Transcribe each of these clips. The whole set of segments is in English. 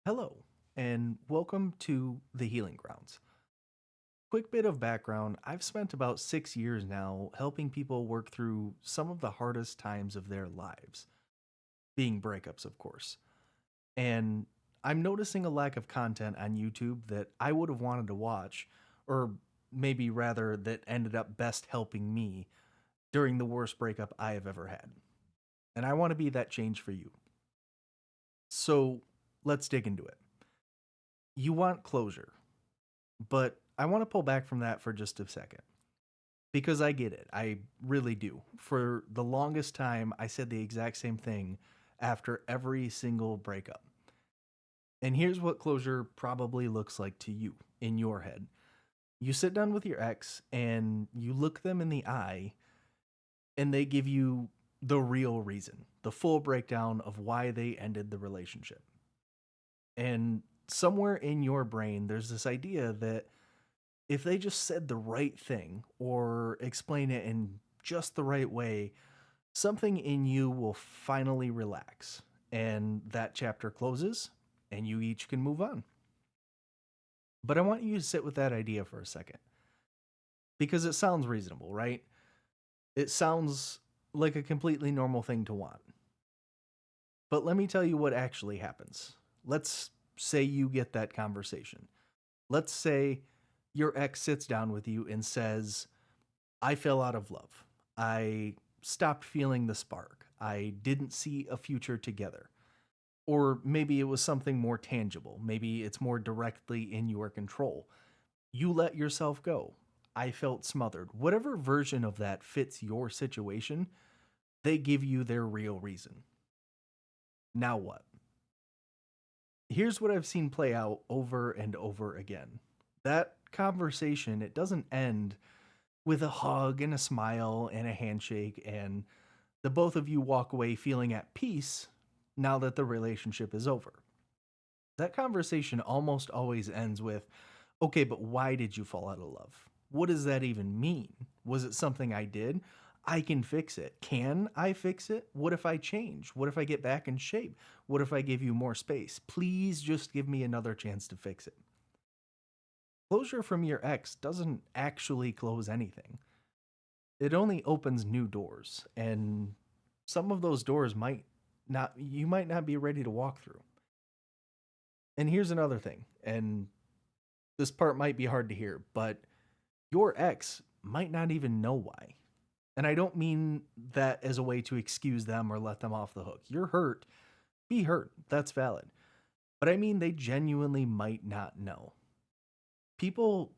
Hello, and welcome to the Healing Grounds. Quick bit of background: I've spent about 6 years now helping people work through some of the hardest times of their lives, being breakups, of course. And I'm noticing a lack of content on YouTube that I would have wanted to watch, or maybe rather, that ended up best helping me during the worst breakup I have ever had. And I want to be that change for you. So let's dig into it. You want closure. But I want to pull back from that for just a second because I get it. I really do. For the longest time, I said the exact same thing after every single breakup. And here's what closure probably looks like to you in your head. You sit down with your ex and you look them in the eye, and they give you the real reason, the full breakdown of why they ended the relationship. And somewhere in your brain, there's this idea that if they just said the right thing or explain it in just the right way, something in you will finally relax and that chapter closes and you each can move on. But I want you to sit with that idea for a second because it sounds reasonable, right? It sounds like a completely normal thing to want. But let me tell you what actually happens. Let's say you get that conversation. Let's say your ex sits down with you and says, I fell out of love. I stopped feeling the spark. I didn't see a future together. Or maybe it was something more tangible. Maybe it's more directly in your control. You let yourself go. I felt smothered. Whatever version of that fits your situation, they give you their real reason. Now what? Here's what I've seen play out over and over again. That conversation, it doesn't end with a hug and a smile and a handshake, and the both of you walk away feeling at peace now that the relationship is over. That conversation almost always ends with, okay, but why did you fall out of love? What does that even mean? Was it something I did? I can fix it. Can I fix it? What if I change? What if I get back in shape? What if I give you more space? Please just give me another chance to fix it. Closure from your ex doesn't actually close anything. It only opens new doors, and some of those doors might not you might not be ready to walk through. And here's another thing, and this part might be hard to hear, but your ex might not even know why. And I don't mean that as a way to excuse them or let them off the hook. You're hurt, be hurt. That's valid. But I mean they genuinely might not know. People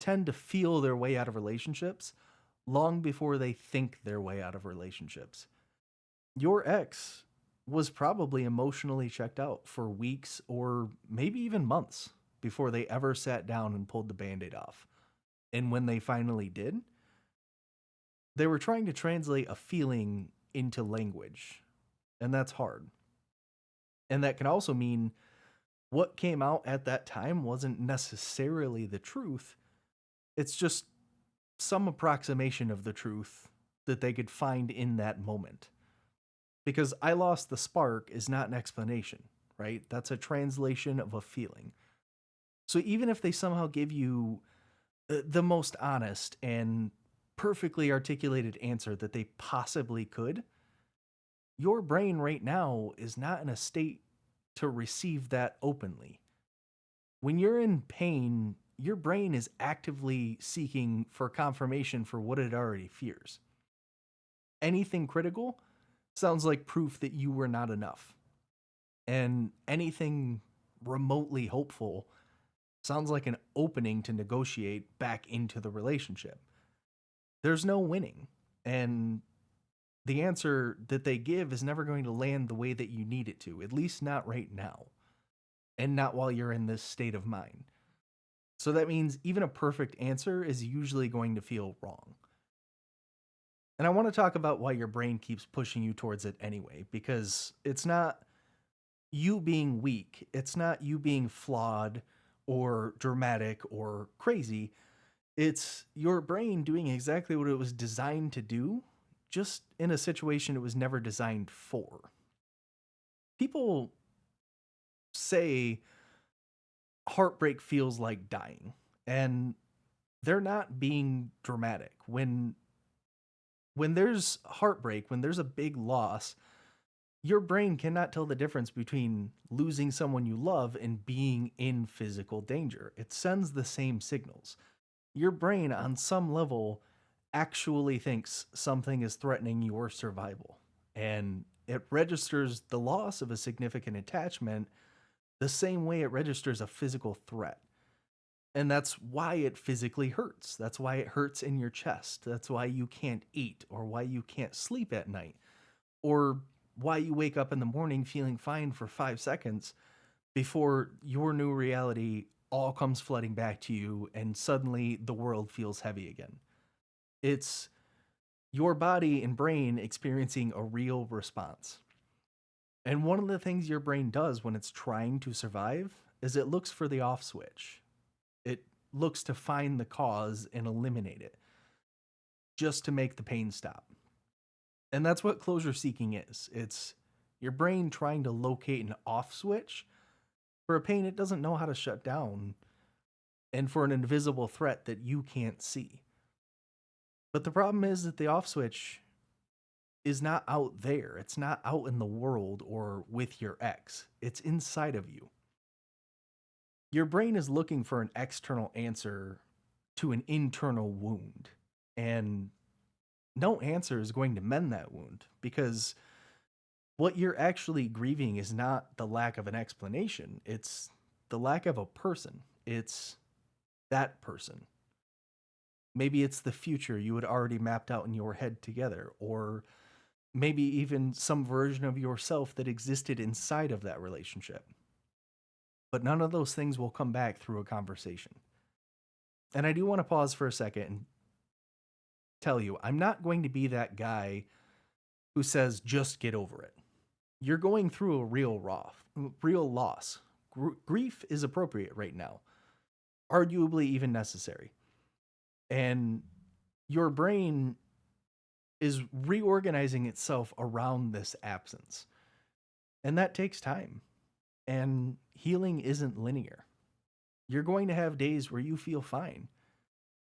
tend to feel their way out of relationships long before they think their way out of relationships. Your ex was probably emotionally checked out for weeks or maybe even months before they ever sat down and pulled the band aid off. And when they finally did, they were trying to translate a feeling into language. And that's hard. And that can also mean what came out at that time wasn't necessarily the truth. It's just some approximation of the truth that they could find in that moment. Because I lost the spark is not an explanation, right? That's a translation of a feeling. So even if they somehow give you the most honest and perfectly articulated answer that they possibly could, your brain right now is not in a state to receive that openly. When you're in pain, your brain is actively seeking for confirmation for what it already fears. Anything critical sounds like proof that you were not enough. And anything remotely hopeful sounds like an opening to negotiate back into the relationship. There's no winning. And the answer that they give is never going to land the way that you need it to, at least not right now, and not while you're in this state of mind. So that means even a perfect answer is usually going to feel wrong. And I want to talk about why your brain keeps pushing you towards it anyway, because it's not you being weak, it's not you being flawed or dramatic or crazy. It's your brain doing exactly what it was designed to do, just in a situation it was never designed for. People say heartbreak feels like dying. And they're not being dramatic. When there's heartbreak, when there's a big loss, your brain cannot tell the difference between losing someone you love and being in physical danger. It sends the same signals. Your brain, on some level, actually thinks something is threatening your survival. And it registers the loss of a significant attachment the same way it registers a physical threat. And that's why it physically hurts. That's why it hurts in your chest. That's why you can't eat or why you can't sleep at night or why you wake up in the morning feeling fine for 5 seconds before your new reality all comes flooding back to you and suddenly the world feels heavy again. It's your body and brain experiencing a real response. And one of the things your brain does when it's trying to survive is it looks for the off switch. It looks to find the cause and eliminate it just to make the pain stop. And that's what closure seeking is. It's your brain trying to locate an off switch for a pain it doesn't know how to shut down and for an invisible threat that you can't see. But the problem is that the off switch is not out there. It's not out in the world or with your ex. It's inside of you. Your brain is looking for an external answer to an internal wound. And no answer is going to mend that wound because what you're actually grieving is not the lack of an explanation, it's the lack of a person. It's that person. Maybe it's the future you had already mapped out in your head together, or maybe even some version of yourself that existed inside of that relationship. But none of those things will come back through a conversation. And I do want to pause for a second and tell you, I'm not going to be that guy who says, just get over it. You're going through a real loss. Grief is appropriate right now, arguably even necessary. And your brain is reorganizing itself around this absence. And that takes time. And healing isn't linear. You're going to have days where you feel fine.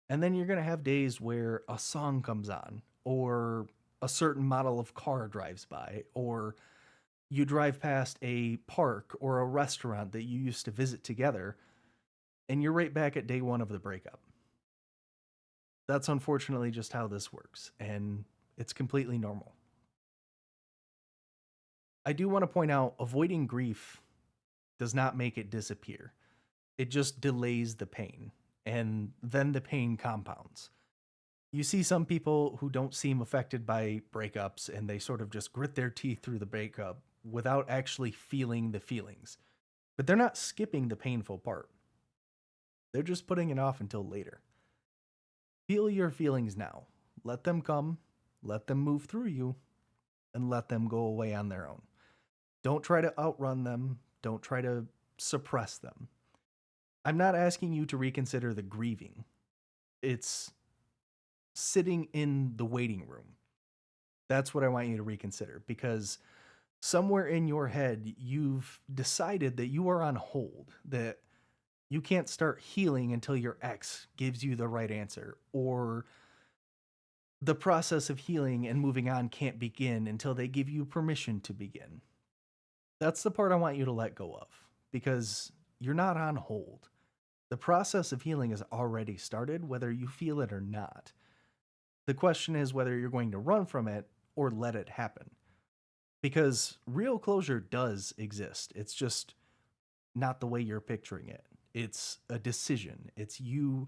And then you're going to have days where a song comes on, or a certain model of car drives by, or you drive past a park or a restaurant that you used to visit together, and you're right back at day one of the breakup. That's unfortunately just how this works, and it's completely normal. I do want to point out avoiding grief does not make it disappear. It just delays the pain, and then the pain compounds. You see some people who don't seem affected by breakups and they sort of just grit their teeth through the breakup without actually feeling the feelings. But they're not skipping the painful part. They're just putting it off until later. Feel your feelings now. Let them come, let them move through you, and let them go away on their own. Don't try to outrun them. Don't try to suppress them. I'm not asking you to reconsider the grieving. It's sitting in the waiting room. That's what I want you to reconsider because somewhere in your head, you've decided that you are on hold, that you can't start healing until your ex gives you the right answer, or the process of healing and moving on can't begin until they give you permission to begin. That's the part I want you to let go of because you're not on hold. The process of healing has already started, whether you feel it or not. The question is whether you're going to run from it or let it happen. Because real closure does exist. It's just not the way you're picturing it. It's a decision. It's you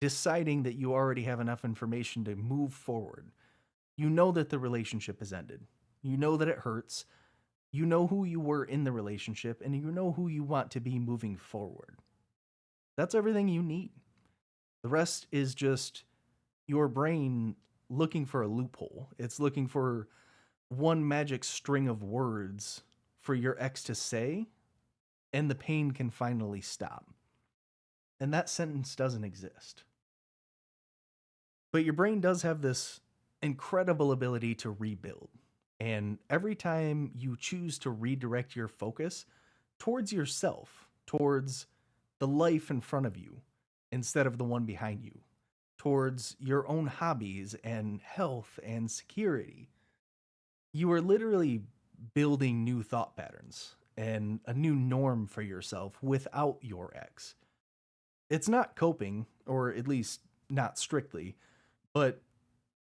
deciding that you already have enough information to move forward. You know that the relationship has ended. You know that it hurts. You know who you were in the relationship, and you know who you want to be moving forward. That's everything you need. The rest is just your brain looking for a loophole. It's looking for one magic string of words for your ex to say, and the pain can finally stop. And that sentence doesn't exist. But your brain does have this incredible ability to rebuild. And every time you choose to redirect your focus towards yourself, towards the life in front of you instead of the one behind you, towards your own hobbies and health and security. You are literally building new thought patterns and a new norm for yourself without your ex. It's not coping, or at least not strictly, but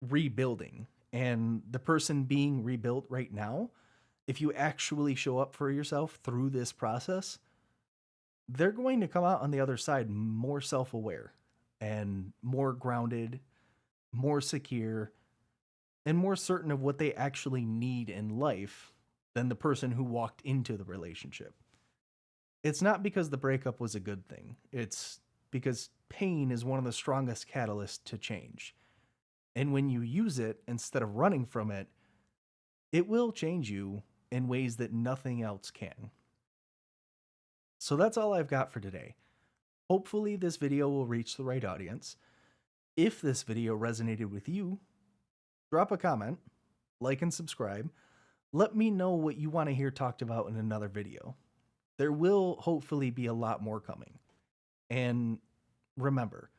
rebuilding. And the person being rebuilt right now, if you actually show up for yourself through this process, they're going to come out on the other side more self aware and more grounded, more secure, and more certain of what they actually need in life than the person who walked into the relationship. It's not because the breakup was a good thing, it's because pain is one of the strongest catalysts to change. And when you use it instead of running from it, it will change you in ways that nothing else can. So that's all I've got for today. Hopefully, this video will reach the right audience. If this video resonated with you, drop a comment, like, and subscribe. Let me know what you want to hear talked about in another video. There will hopefully be a lot more coming. And remember,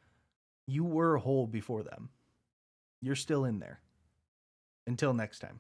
you were whole before them. You're still in there. Until next time.